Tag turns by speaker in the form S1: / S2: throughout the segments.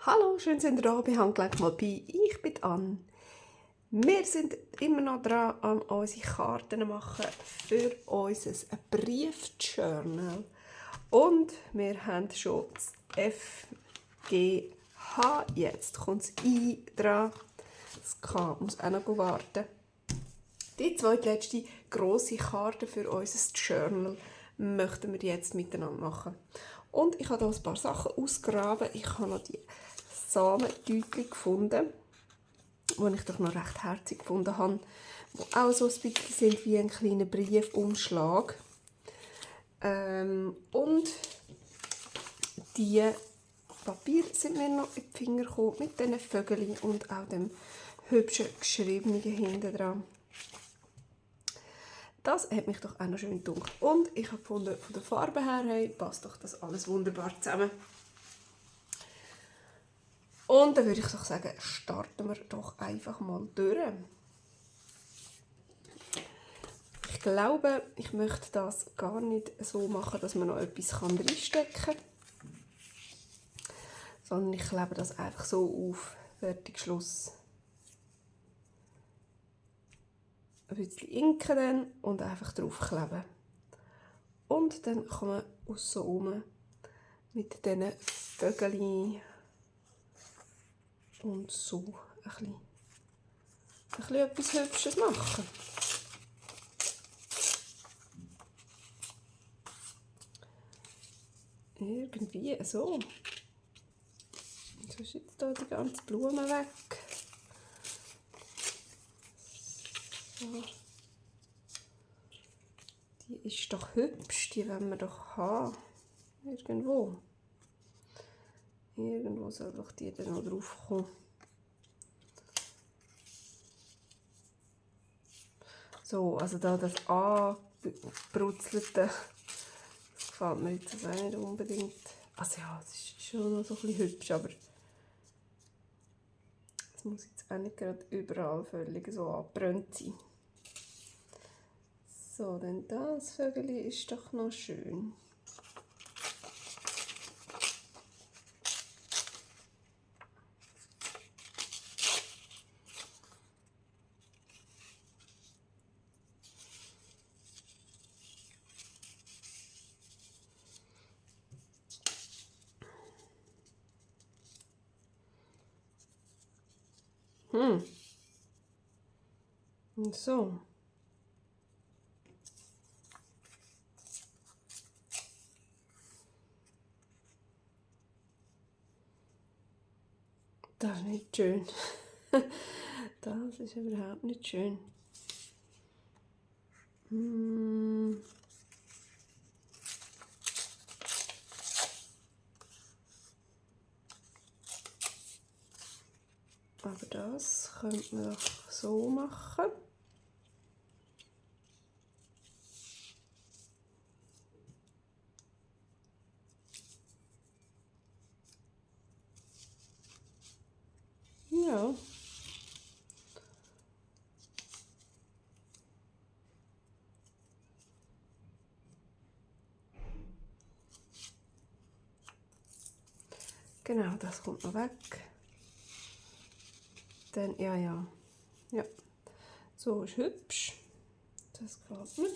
S1: Hallo, schön sind ihr da bei Handgelenk mal bei. Ich bin Anne. Wir sind immer noch dran, an unsere Karten machen für unser Briefjournal. Und wir haben schon das FGH. Jetzt kommt das I dran. Das K muss auch noch warten. Die zweitletzte grosse Karte für unser Journal möchten wir jetzt miteinander machen. Und ich habe hier ein paar Sachen ausgegraben. Ich habe noch die Samentütchen gefunden, die ich doch noch recht herzig gefunden habe, die auch so ein bisschen sind wie ein kleiner Briefumschlag. Und die Papier sind mir noch in die Finger gekommen mit diesen Vögeln und auch dem hübschen Geschriebenen hinten dran. Das hat mich doch auch noch schön gedunkt. Und ich habe gefunden, von der Farbe her hey, passt doch das alles wunderbar zusammen. Und dann würde ich doch sagen, starten wir doch einfach mal durch. Ich glaube, ich möchte das gar nicht so machen, dass man noch etwas reinstecken kann. Sondern ich klebe das einfach so auf. Fertig, Schluss. Ein bisschen inken dann und einfach draufkleben. Und dann kann man aussen rum mit diesen Vögeln und so ein bisschen etwas Hübsches machen. Irgendwie so. Jetzt ist jetzt hier die ganze Blume weg. So. Die ist doch hübsch, die wollen wir doch haben. Irgendwo. Irgendwo soll doch die dann noch drauf kommen. So, also da das angebrutzelte, das gefällt mir jetzt auch nicht unbedingt. Also ja, es ist schon noch so ein bisschen hübsch, aber es muss jetzt auch nicht gerade überall völlig so angebrannt sein. So, denn das Vögel ist doch noch schön. Und so. Das ist nicht schön. Das ist überhaupt nicht schön. Aber das könnte man doch so machen. Ja. Genau, das kommt noch weg. Dann, ja. So ist hübsch. Das gefällt mir.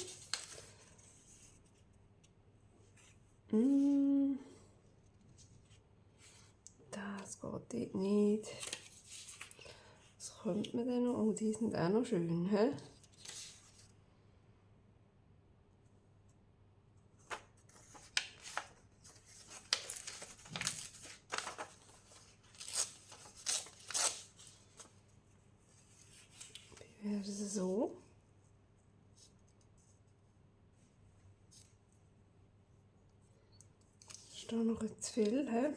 S1: Das geht dort nicht. Was könnte man denn noch? Oh, die sind auch noch schön, hä? Wie wäre es so? Ist da noch zu viel, hä?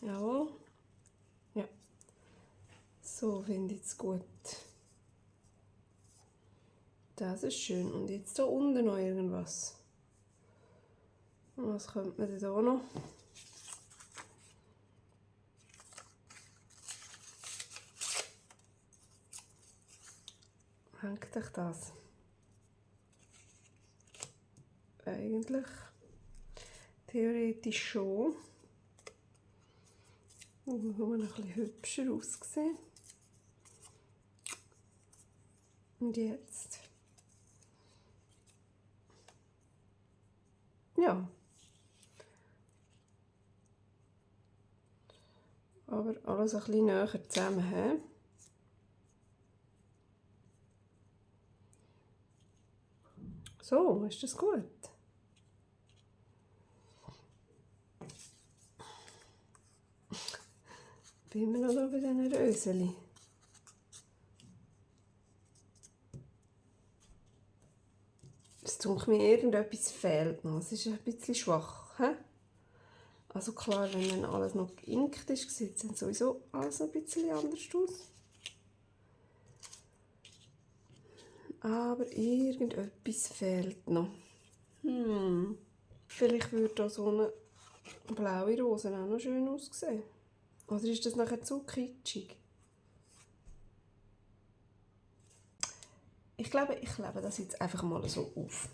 S1: Jawohl. Ja. So finde ich es gut. Das ist schön. Und jetzt da unten noch irgendwas. Was könnte man denn da noch? hängt euch das? Eigentlich theoretisch schon. Muss man ein bisschen hübscher aussehen. Und jetzt. Ja. Aber alles ein bisschen näher zusammen. He? So, ist das gut? Bin wir noch da bei diesen Röseli? Es tut mir irgendetwas fehlt noch. Es ist ein bisschen schwach. He? Also klar, wenn dann alles noch geinkt ist, sieht es dann sowieso alles ein bisschen anders aus. Aber irgendetwas fehlt noch. Vielleicht würde da so eine blaue Rose auch noch schön aussehen. Oder ist das nachher zu kitschig? Ich glaube, ich klebe das jetzt einfach mal so auf.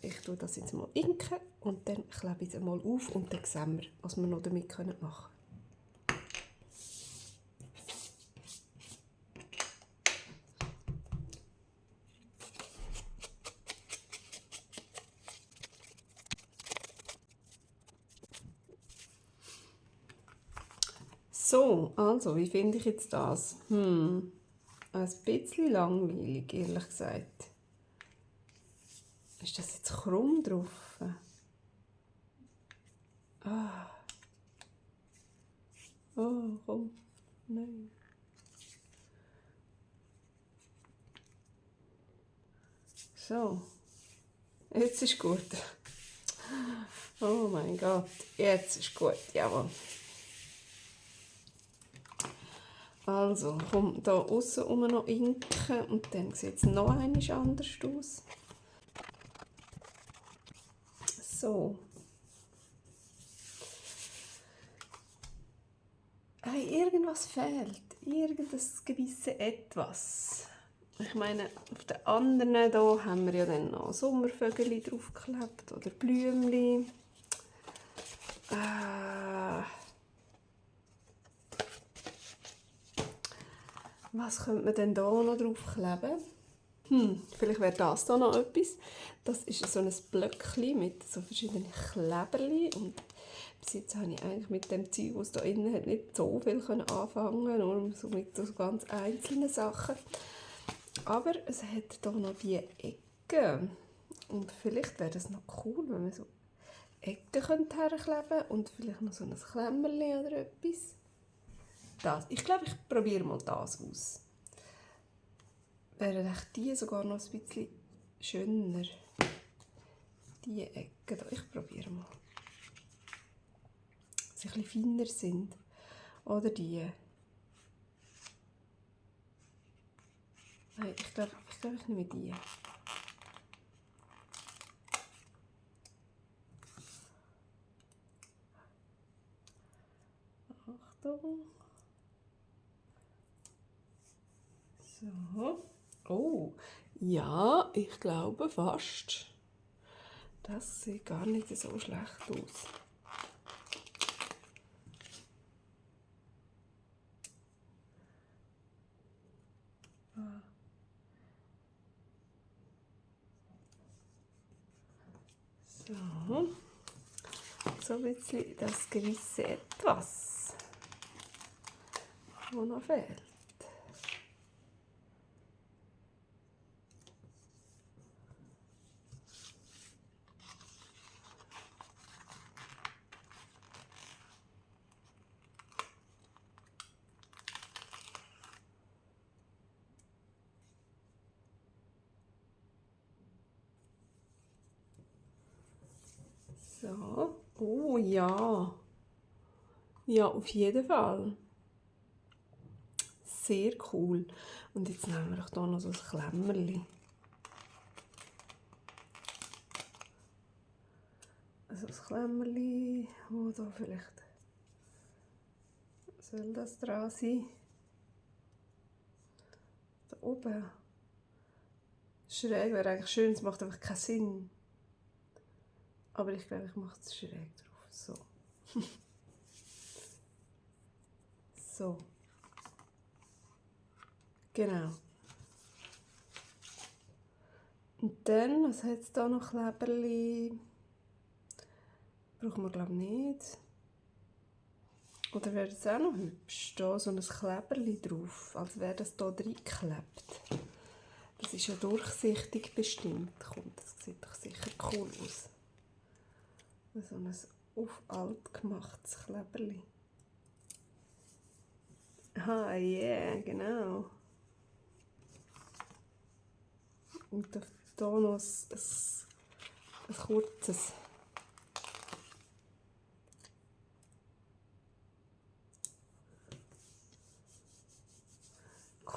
S1: Ich tue das jetzt mal inken und dann klebe ich es mal auf und dann sehen wir, was wir noch damit machen können. So, also, wie finde ich jetzt das? Ein bisschen langweilig, ehrlich gesagt. Ist das jetzt krumm drauf? Ah. Oh, komm. Nein. So. Jetzt ist gut. Oh mein Gott. Jetzt ist gut. Jawohl. Also, komm da aussen noch inken und dann sieht es noch einmal anders aus. So. Hey, irgendwas fehlt. Irgendein gewisse Etwas. Ich meine, auf den anderen hier haben wir ja dann noch Sommervögel draufgeklebt oder Blümchen. Was könnte man denn da noch draufkleben? Vielleicht wäre das da noch etwas. Das ist so ein Blöckchen mit so verschiedenen Kleberli. Und bis jetzt habe ich eigentlich mit dem Zeug, was da innen hat, nicht so viel anfangen, nur so mit so ganz einzelnen Sachen. Aber es hat hier noch die Ecken. Und vielleicht wäre das noch cool, wenn man so Ecken herkleben könnte und vielleicht noch so ein Klemmerli oder etwas. Das. Ich glaube, ich probiere mal das aus. Wären die sogar noch ein bisschen schöner. Die Ecken hier. Ich probiere mal. Dass sie ein bisschen feiner sind. Oder die. Nein, ich glaube, ich nehme die. Achtung. So. Oh, ja, ich glaube fast. Das sieht gar nicht so schlecht aus. So. So ein bisschen das gewisse Etwas, das noch fehlt. So. Oh ja. Ja, auf jeden Fall. Sehr cool. Und jetzt nehmen wir doch hier noch so ein Klemmerli. Also ein Klemmerli, wo da vielleicht soll das dran sein. Da oben. Schräg wäre eigentlich schön, es macht einfach keinen Sinn. Aber ich glaube, ich mache es schräg drauf. So. So. Genau. Und dann, was hat es da noch? Kleberli? Brauchen wir glaube ich nicht. Oder wäre das auch noch hübsch? Da so ein Kleberli drauf, als wäre das hier reingeklebt. Das ist ja durchsichtig bestimmt. Das sieht doch sicher cool aus. So ein auf alt gemachtes Kleberli. Ah, yeah, genau. Und hier noch ein kurzes.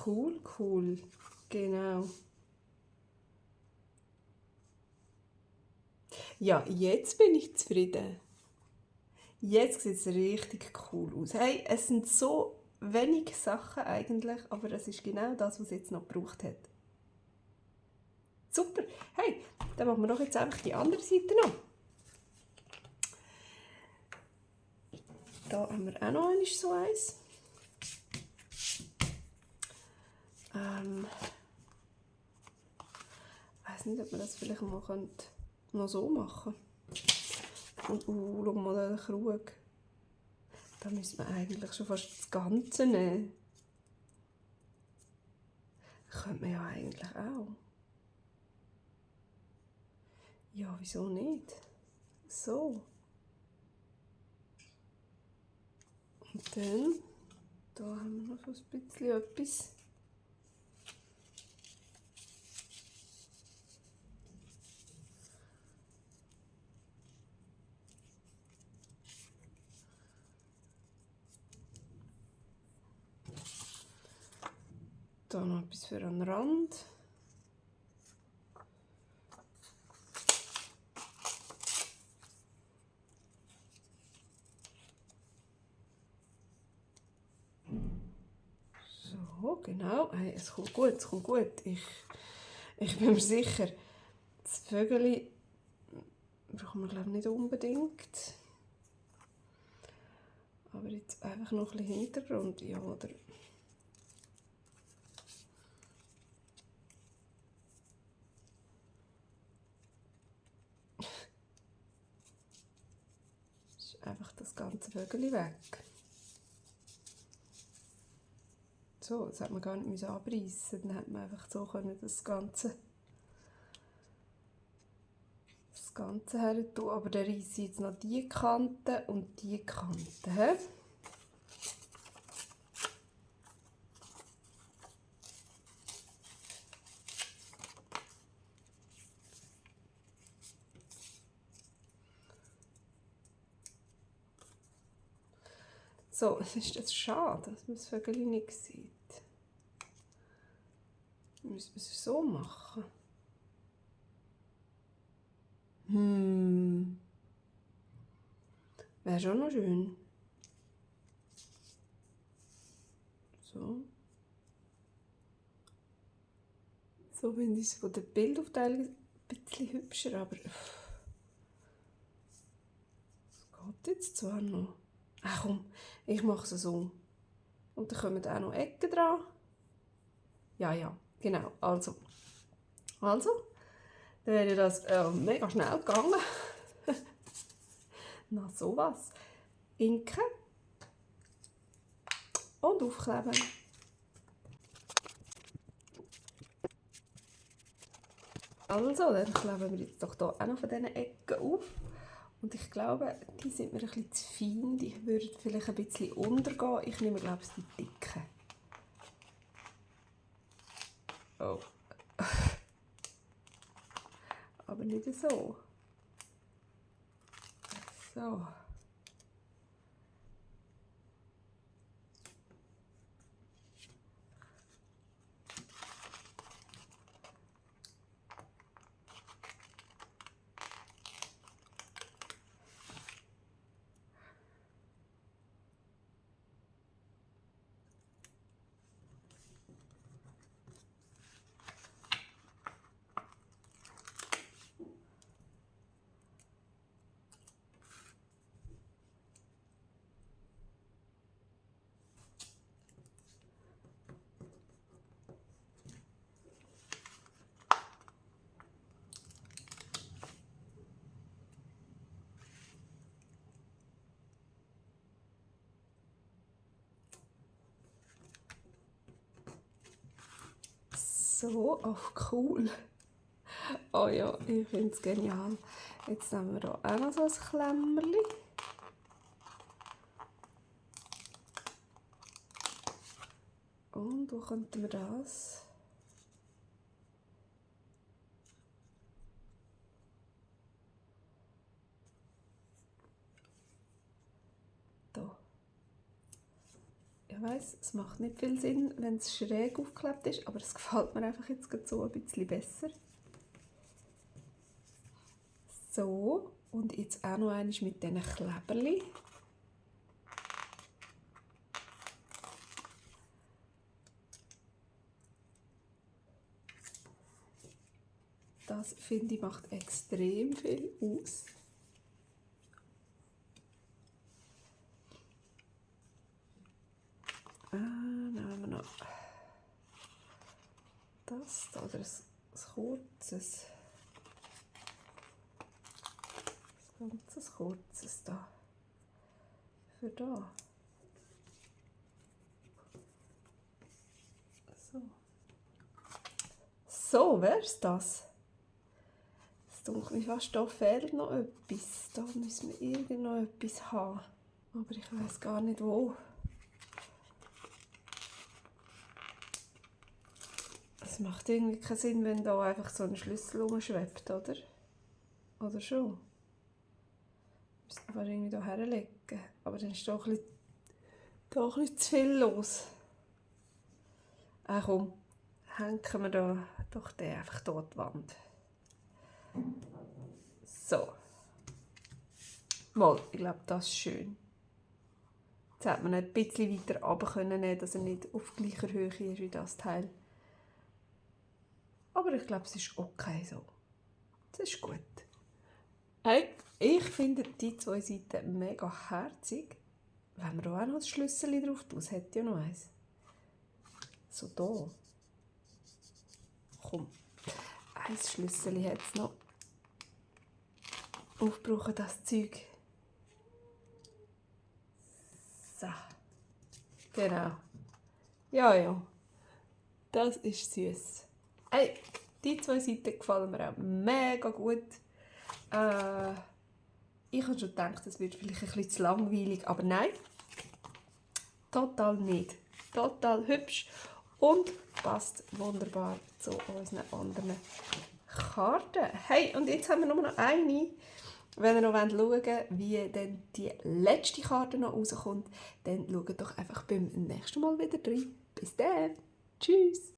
S1: Cool, cool. Genau. Ja, jetzt bin ich zufrieden. Jetzt sieht es richtig cool aus. Hey, es sind so wenige Sachen eigentlich, aber das ist genau das, was es jetzt noch gebraucht hat. Super. Hey, dann machen wir doch jetzt einfach die andere Seite noch. Da haben wir auch noch einmal so eins. Ich weiß nicht, ob man das vielleicht mal noch so machen könnte. Und schau mal den Krug. Da müsste man eigentlich schon fast das Ganze nehmen. Das könnte man ja eigentlich auch. Ja, wieso nicht? So. Und dann, da haben wir noch so ein bisschen etwas. Da noch etwas für einen Rand. So, genau. Hey, es kommt gut, es kommt gut. Ich bin mir sicher, das Vögel brauchen wir glaube ich nicht unbedingt. Aber jetzt einfach noch ein bisschen Hintergrund, ja, oder? Ist einfach das ganze Vögel weg. So, das hat man gar nicht abreißen, dann hat man einfach so können das Ganze her tun. Aber dann reisse ich jetzt noch die Kante und die Kante. He? So, es ist das schade, dass man das Vögel nicht sieht. Müssen wir es so machen? Wäre schon noch schön. So. So finde ich es von der Bildaufteilung ein bisschen hübscher, aber es geht jetzt zwar noch. Ach komm, ich mache es so. Und dann kommen auch noch Ecken dran. Ja, genau. Also, dann wäre das mega schnell gegangen. Na sowas. Inken und aufkleben. Also, dann kleben wir jetzt doch hier auch noch von diesen Ecken auf. Und ich glaube, die sind mir ein bisschen zu fein. Die würden vielleicht ein bisschen untergehen. Ich nehme, glaube ich, die dicken. Oh. Aber nicht so. So. So, auf cool. Oh ja, ich finde es genial. Jetzt nehmen wir hier auch noch so ein Klemmerli. Und wo könnten wir das? Da. Ich weiss, es macht nicht viel Sinn, wenn es schräg aufgeklebt ist, aber es gefällt mir einfach jetzt gerade so ein bisschen besser. So, und jetzt auch noch einmal mit diesen Kleberli. Das, finde ich, macht extrem viel aus. Nehmen wir noch das da, oder ein kurzes. Ein ganzes kurzes da. Für da. So. So, wär's das? Es dunkelt mir fast, da fehlt noch etwas. Da müssen wir irgend noch etwas haben. Aber ich weiß gar nicht wo. Es macht irgendwie keinen Sinn, wenn da einfach so ein Schlüssel rumschwebt, oder? Oder schon? Müssen wir irgendwie da herlegen. Aber dann ist da ein bisschen zu viel los. Komm, hängen wir da doch den einfach hier an die Wand. So. Mal, ich glaube, das ist schön. Jetzt hätte man ein bisschen weiter runter können, dass er nicht auf gleicher Höhe ist wie das Teil. Aber ich glaube, es ist okay so. Das ist gut. Hey, ich finde die zwei Seiten mega herzig. Wenn wir da auch noch das Schlüssel drauf tun, es hat ja noch eins. So da. Komm, ein Schlüssel hat es noch. Aufbrauchen das Zeug. So. Genau. Ja. Das ist süß. Hey, die zwei Seiten gefallen mir auch mega gut. Ich habe schon gedacht, das wird vielleicht ein bisschen zu langweilig, aber nein. Total nicht. Total hübsch und passt wunderbar zu unseren anderen Karten. Hey, und jetzt haben wir nur noch eine. Wenn ihr noch schauen wollt, wie dann die letzte Karte noch rauskommt, dann schaut doch einfach beim nächsten Mal wieder rein. Bis dann. Tschüss.